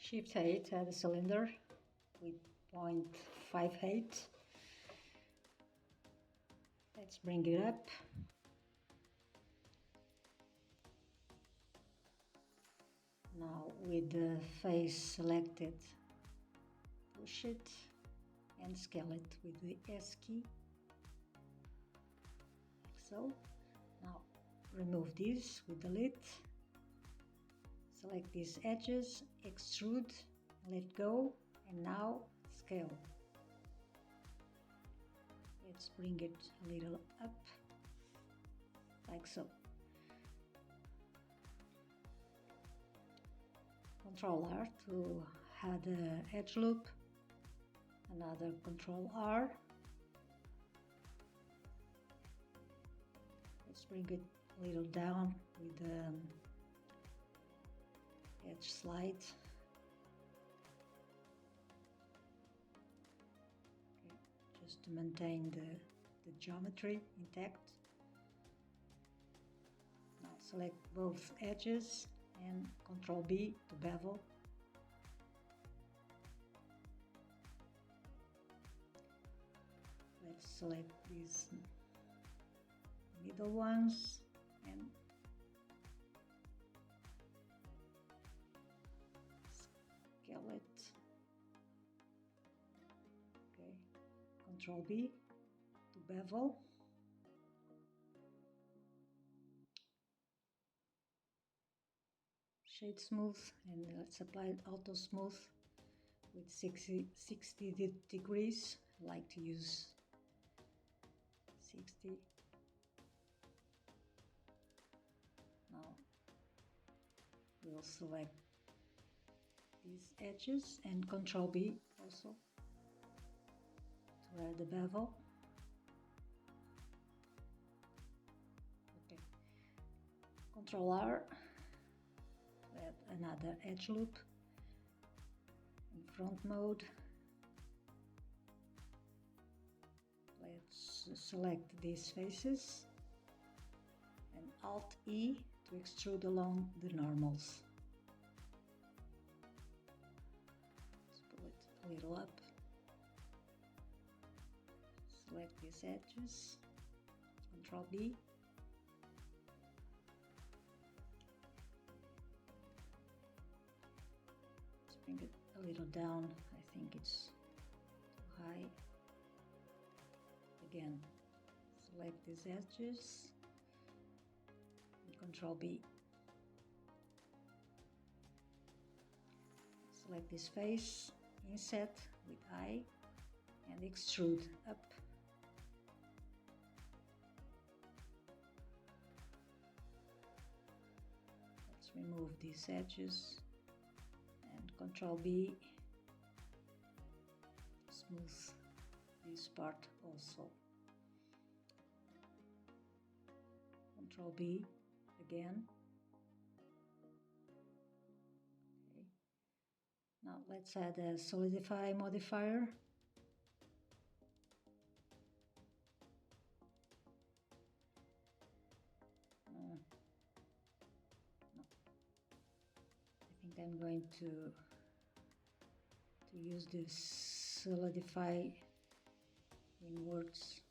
Shift 8 at the cylinder with 0.58. Let's bring it up. Now with the face selected, push it and scale it with the S key, like so. Now remove this with the lid. Select these edges, extrude, let go, and now scale. Let's bring it a little up, like so. Ctrl R to add the edge loop, another Ctrl R. Let's bring it a little down with the edge slide. Okay, just to maintain the geometry intact. Now select both edges and Ctrl B to bevel. Let's select these middle ones and scale it. Okay, Ctrl B to bevel. Shade smooth, and let's apply auto smooth with 60 degrees. I like to use 60. Now we'll select these edges and Ctrl B also to add the bevel. Okay, Ctrl R. Add another edge loop in front mode. Let's select these faces and Alt E to extrude along the normals. Let's pull it a little up. Select these edges, Ctrl B. Bring it a little down. I think it's too high. Again, select these edges and Ctrl B. Select this face, Inset with I, and extrude up. Let's remove these edges. And Ctrl B to smooth this part also. Ctrl B again. Okay. Now let's add a solidify modifier. I'm going to use this solidify inwards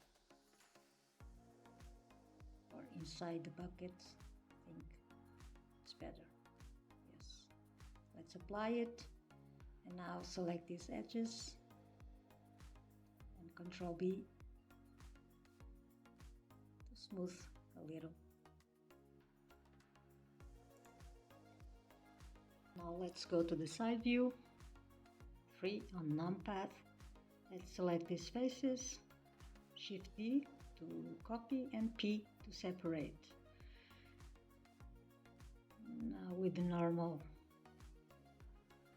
or inside the bucket. I think it's better. Yes. Let's apply it, and now select these edges and Ctrl B to smooth a little. Now let's go to the side view, 3 on numpad. Let's select these faces, Shift D to copy and P to separate. Now with the normal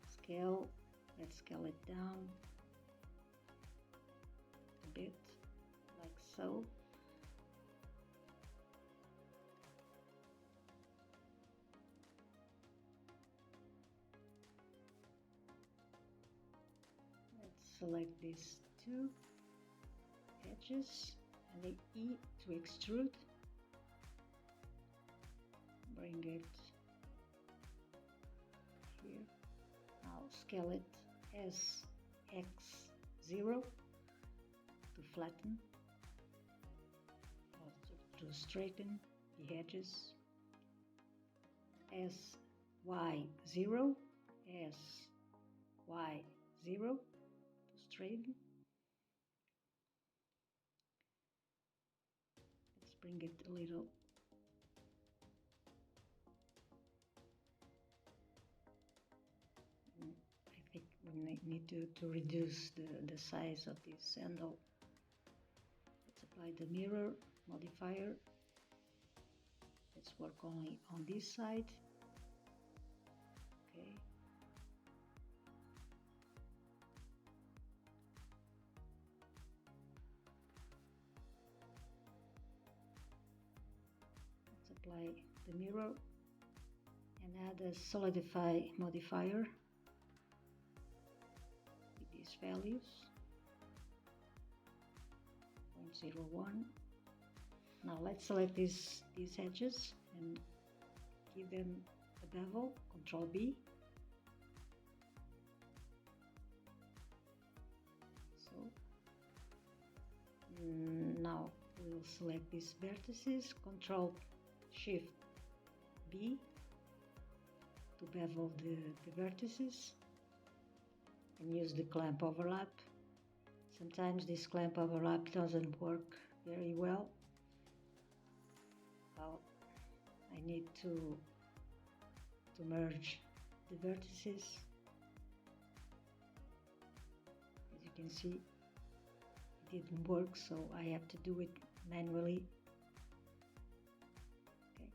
scale, let's scale it down a bit, like so. Select these two edges and the E to extrude. Bring it here. Now scale it as x0 to flatten or to straighten the edges, as y0 as y0 to straighten. Let's bring it a little. I think we need to reduce the size of this handle. Let's apply the mirror modifier. Let's work only on this side. Okay. Let's apply the mirror and add a solidify modifier with these values. 0.01. Now let's select these edges and give them a bevel, Ctrl B. So now we'll select these vertices, Ctrl Shift B to bevel the vertices and use the clamp overlap. Sometimes this clamp overlap doesn't work very well. Well, I need to merge the vertices. As you can see, it didn't work, so I have to do it manually. Okay.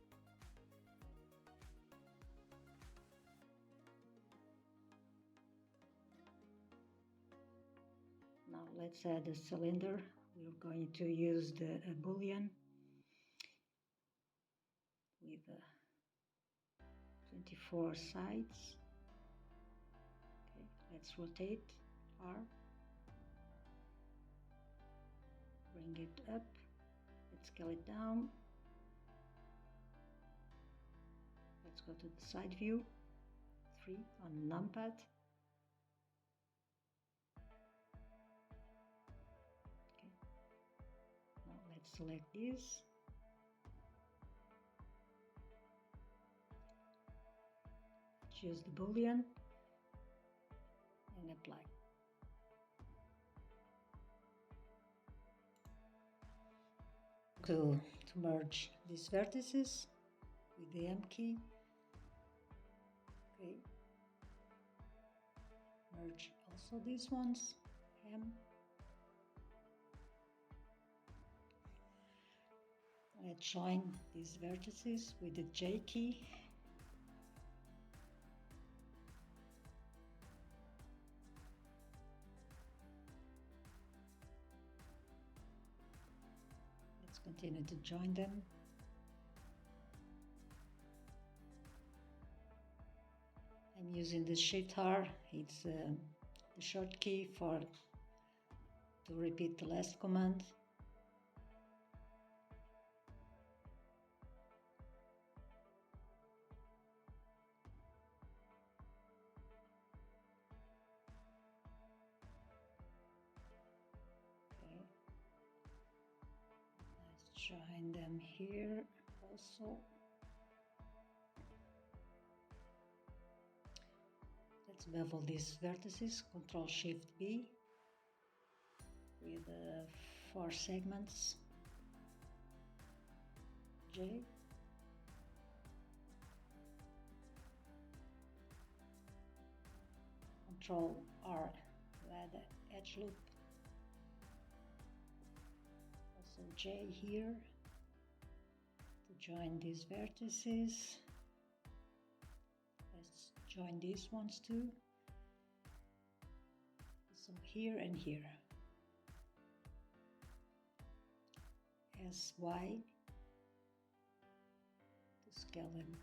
Now let's add a cylinder. We're going to use the boolean with 24 sides. Okay, let's rotate R, bring it up, let's scale it down. Let's go to the side view, 3 on numpad. Okay, now let's select this. Choose the boolean and apply. To merge these vertices with the M key. Okay. Merge also these ones, M. Let's join these vertices with the J key. Continue to join them. I'm using the Shift R. It's the short key to repeat the last command. Join them here also. Let's bevel these vertices, Ctrl Shift B with 4 segments, J. Ctrl R to add an edge loop. Also J here to join these vertices. Let's join these ones too. So here and here. SY to scale them,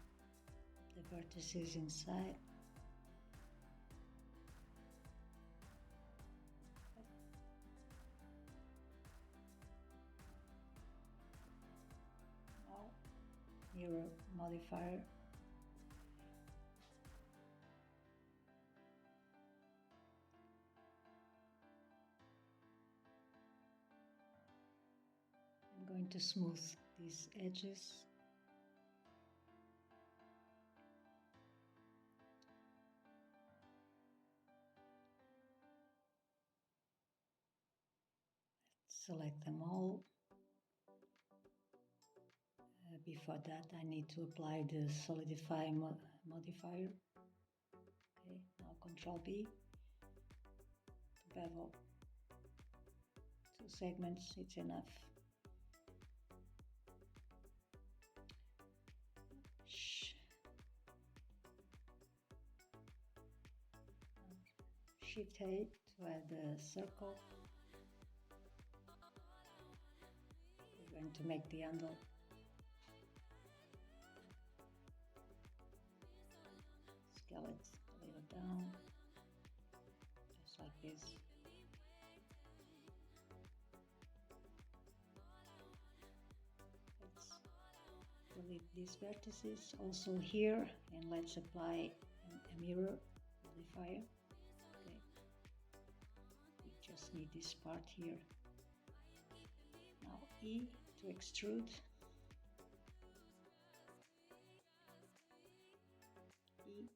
the vertices inside. Mirror modifier. going to smooth these edges. Select them all. Before that, I need to apply the solidify modifier. Okay, now Ctrl B to bevel. 2 segments, it's enough. Shift A to add a circle. We're going to make the handle. Scale it a little down, just like this. Let's delete these vertices also here, and let's apply a mirror modifier. Okay, we just need this part here. Now E to extrude. E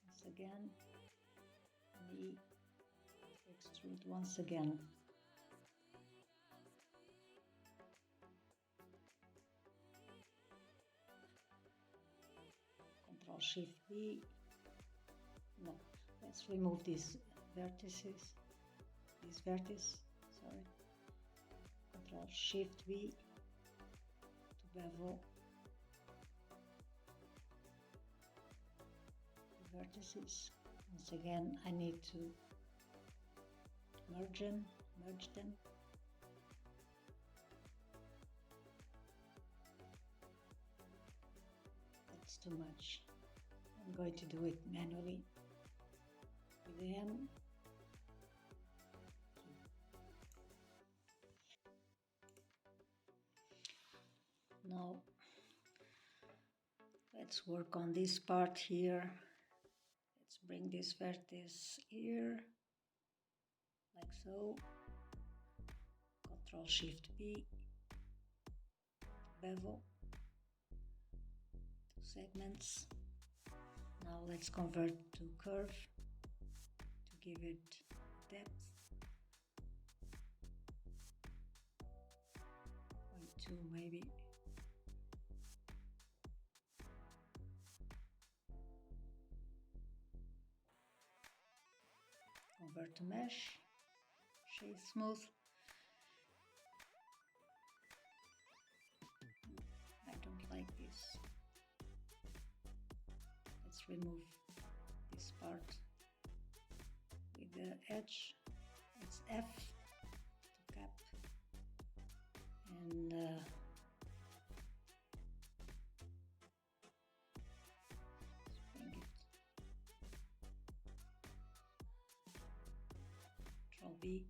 once again, and E to extrude once again. Ctrl Shift V. No, let's remove these vertices. This vertex, sorry. Ctrl Shift V to bevel the vertices. Once again, I need to merge them. That's too much. I'm going to do it manually with the M. Now let's work on this part here. Let's bring this vertex here, like so. Ctrl Shift B, bevel, 2 segments. Now let's convert to curve to give it depth. 0.2 maybe. Convert to mesh, shade smooth. I don't like this. Let's remove this part with the edge. It's F to cap, and bring it. Ctrl B.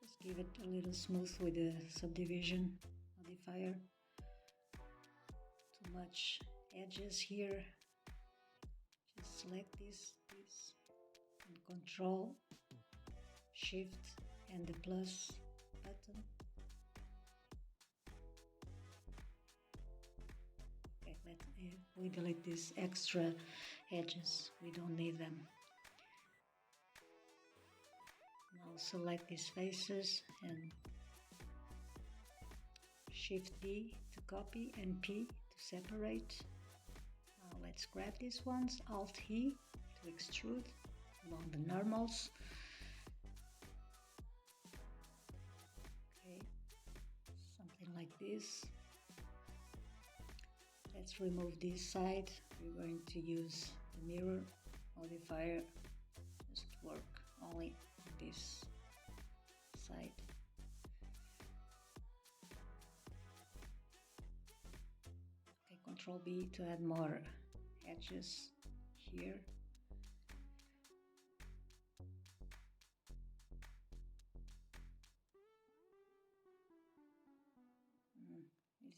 Just give it a little smooth with the subdivision modifier. Too much edges here. Just select this, and Ctrl Shift and the plus button. Okay, we delete these extra edges. We don't need them. Now select these faces and Shift D to copy and P to separate. Now let's grab these ones, Alt E to extrude along the normals. Okay, something like this. Let's remove this side. We're going to use the mirror modifier. Just work only on this side. Okay, Ctrl B to add more edges here.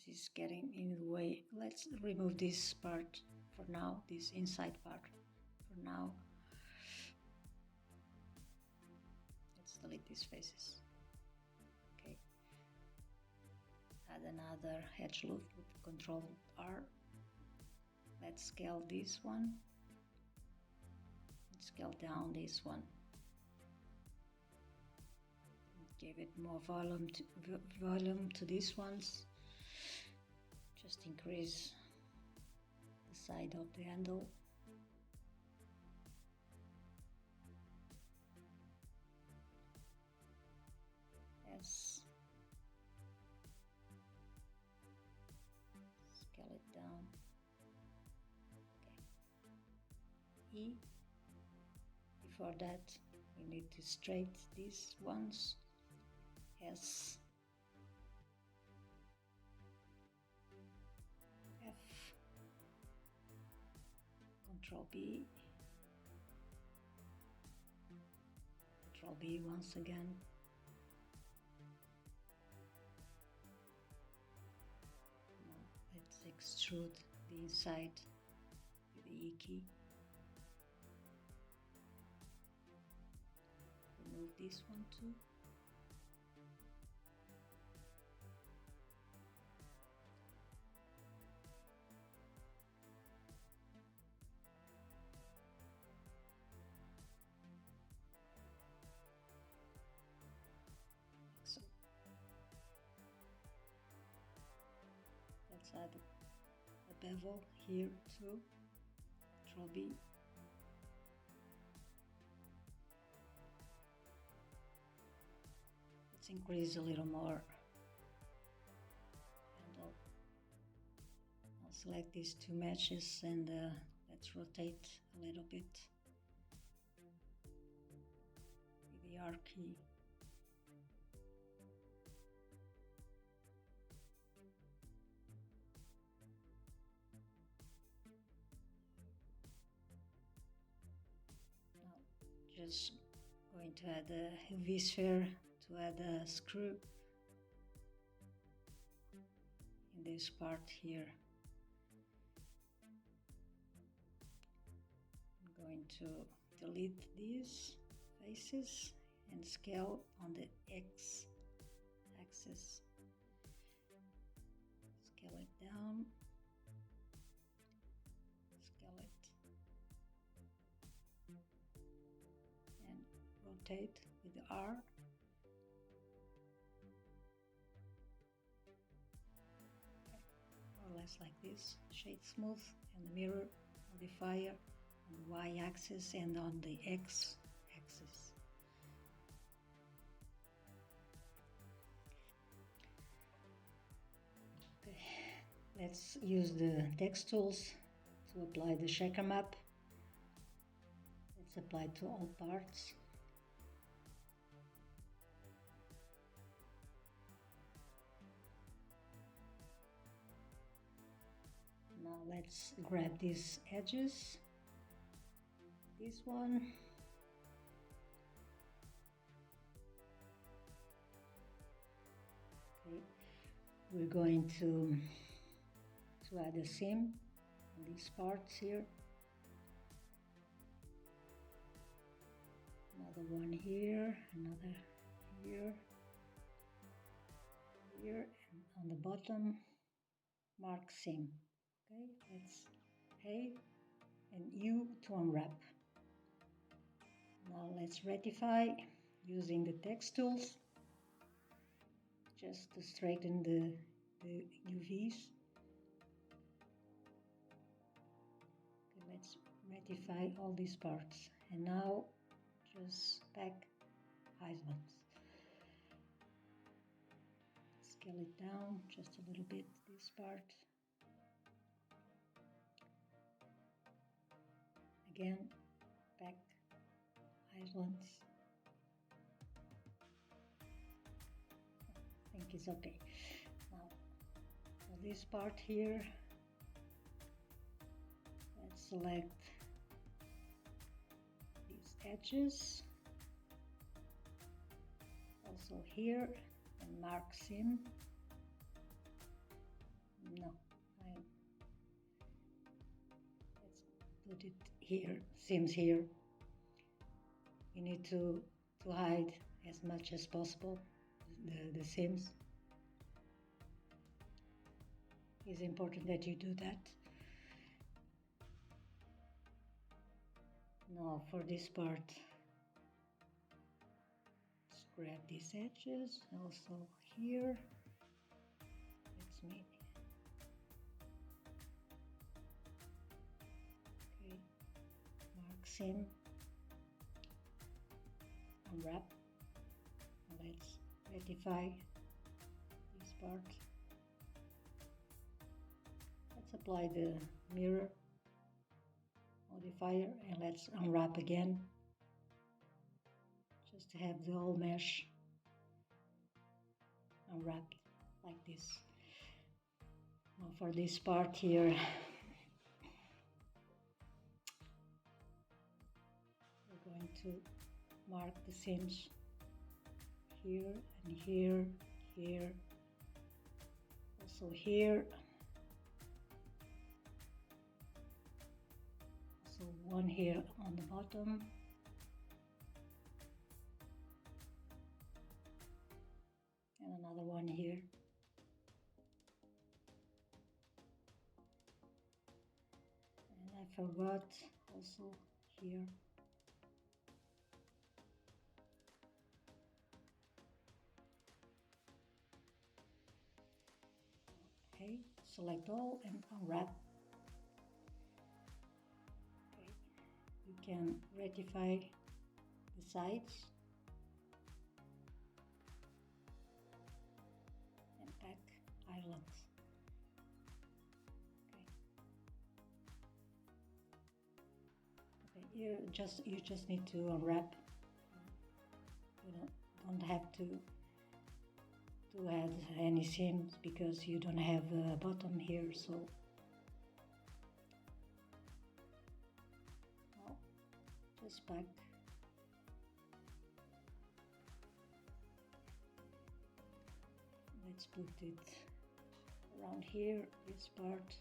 This is getting in the way. Let's remove this part for now, this inside part for now. these faces. Okay. Add another edge loop with Ctrl R. Let's scale this one. Let's scale down this one. Give it more volume to these ones. Just increase the side of the handle. Yes. Scale it down. Okay. E. Before that, we need to straighten these ones. S. F. Ctrl B. Ctrl B once again. Now let's extrude the inside with the E key. Remove this one too. Let's add a bevel here too. Ctrl B. Let's increase a little more. And I'll select these two meshes and let's rotate a little bit with the R key. Just going to add a V-sphere to add a screw in this part here. I'm going to delete these faces and scale on the X axis. Scale it down. Scale it. Rotate with the R. More or less like this. Shade smooth and the mirror modifier on the Y axis and on the X axis. Okay. Let's use the Tex Tools to apply the shaker map. Let's apply to all parts. Now let's grab these edges, this one, okay. We're going to add a seam on these parts here, another one here, another here, and on the bottom, mark seam. Okay, let's A and U to unwrap. Now let's rectify using the Tex Tools just to straighten the UVs. Okay, let's rectify all these parts. And now just pack Heisman's. Scale it down just a little bit, this part. Again, back Iceland. I think it's okay. Now, for this part here, let's select these edges. Also here, and mark seam. No, let's put it here, seams here. You need to hide as much as possible the seams. It's important that you do that. Now for this part, let's grab these edges, also here. Let's make mark seam, unwrap. Let's rectify this part. Let's apply the mirror modifier and let's unwrap again, just to have the whole mesh unwrapped like this. Now for this part here, we're going to mark the seams here and here, here, also here, also one here on the bottom, and another one here. And I forgot also here. Okay, select all and unwrap. Okay, you can rectify the sides and pack islands. Okay, you just need to unwrap. You don't have to add any seams because you don't have a bottom here, so well, just pack. Let's put it around here, this part,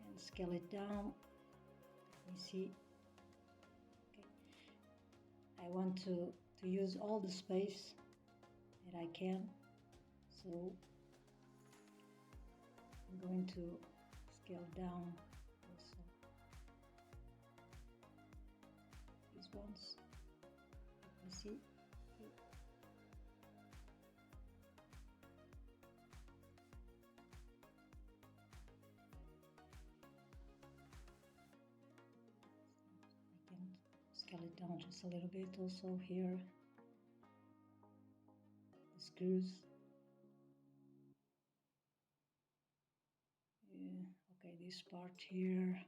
and scale it down. Let me see. Okay. I want to use all the space that I can. So I'm going to scale down also these ones. Let me see. I can scale it down just a little bit also here. The screws. Okay, this part here.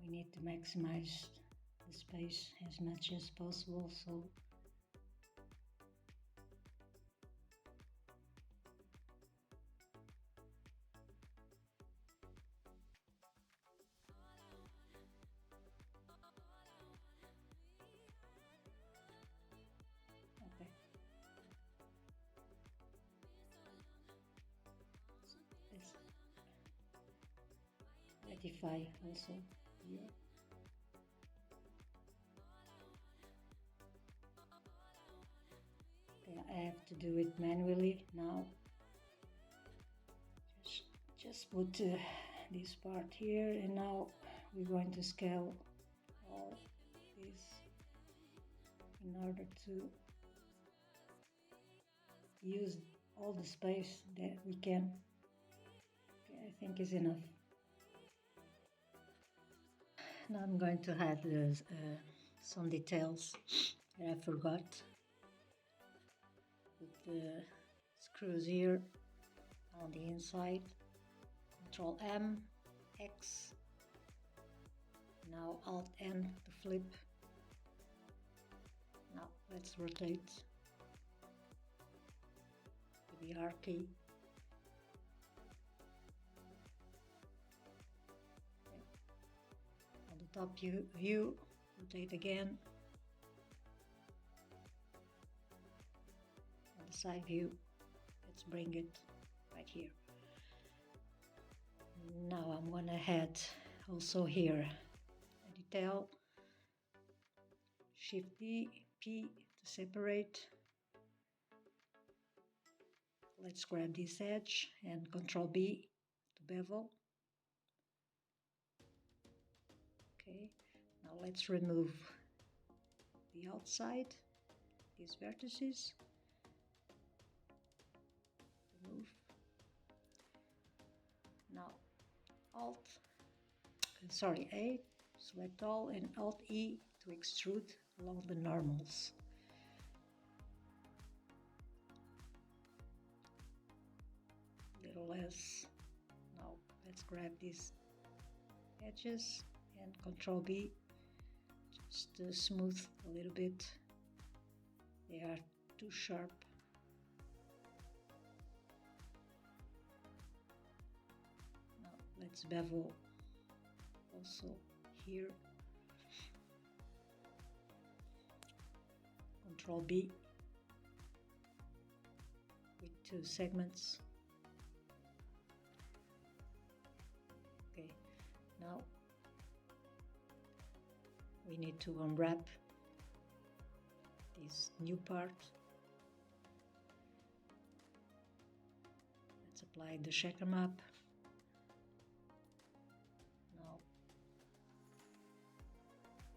We need to maximize the space as much as possible, so rectify also here. Okay, I have to do it manually now. Just put this part here, and now we're going to scale all this in order to use all the space that we can. Okay, I think is enough. Now I'm going to add some details that I forgot. Put the screws here on the inside. Ctrl M, X. Now Alt N to flip. Now let's rotate with the R key. On the top view, rotate again. On the side view, let's bring it right here. Now I'm gonna add also here a detail. Shift D, P to separate. Let's grab this edge and Ctrl B to bevel. Okay, now let's remove the outside, these vertices. Remove. Now A, select all, and Alt E to extrude along the normals. Little less. Now let's grab these edges and Ctrl B just to smooth a little bit. They are too sharp. Now let's bevel also here. Ctrl B with 2 segments. Okay, now we need to unwrap this new part. Let's apply the checker map. Now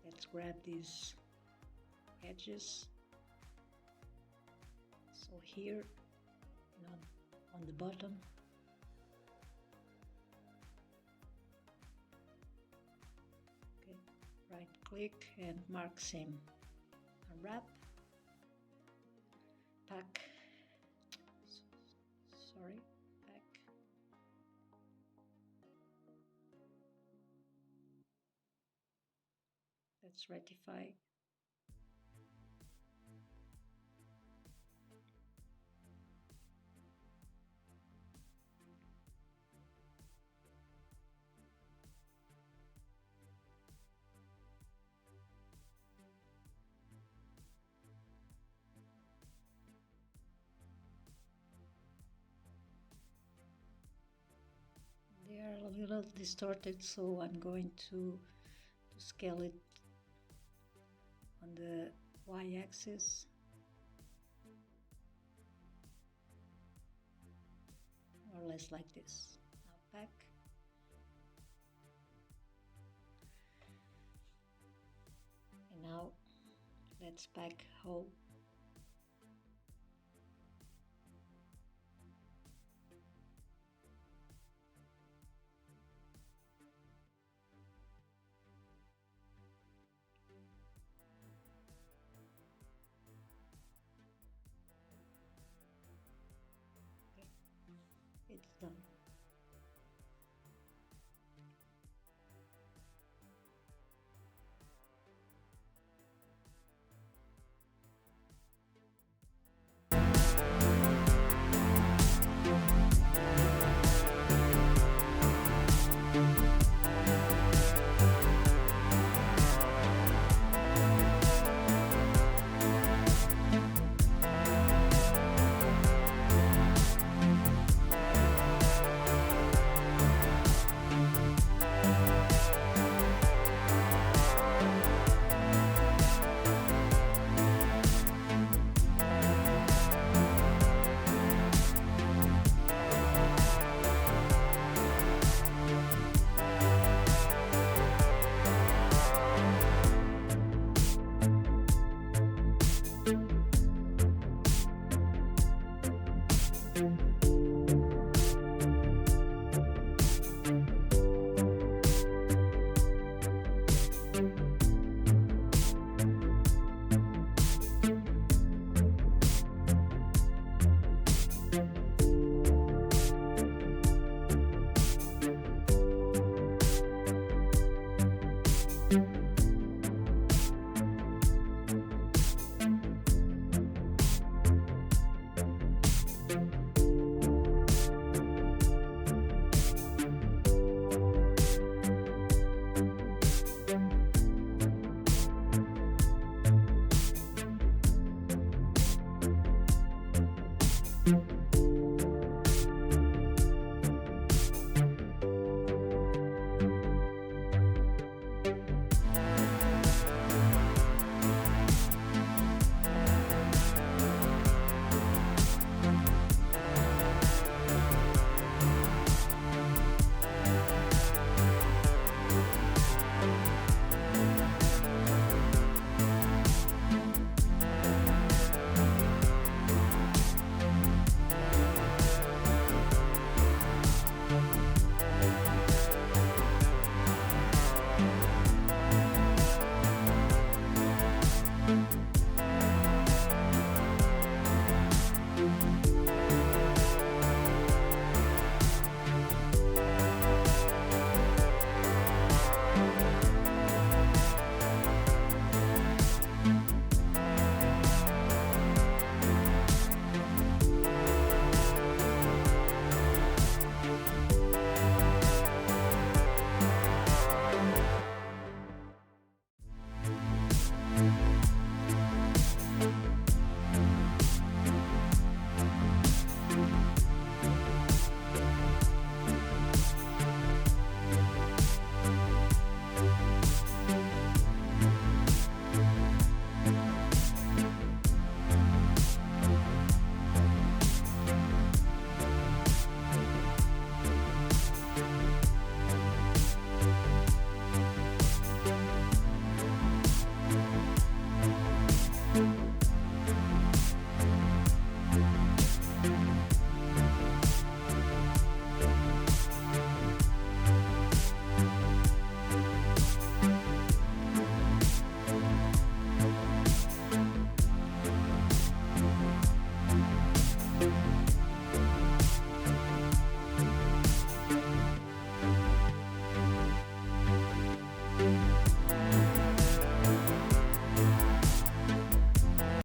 let's grab these edges. So here, on the bottom. Okay, right click and mark seam. Unwrap. Pack. Sorry, pack. Let's rectify. They are a little distorted, so I'm going to scale it on the y-axis. More or less like this. Now back. And now let's pack whole. It's done.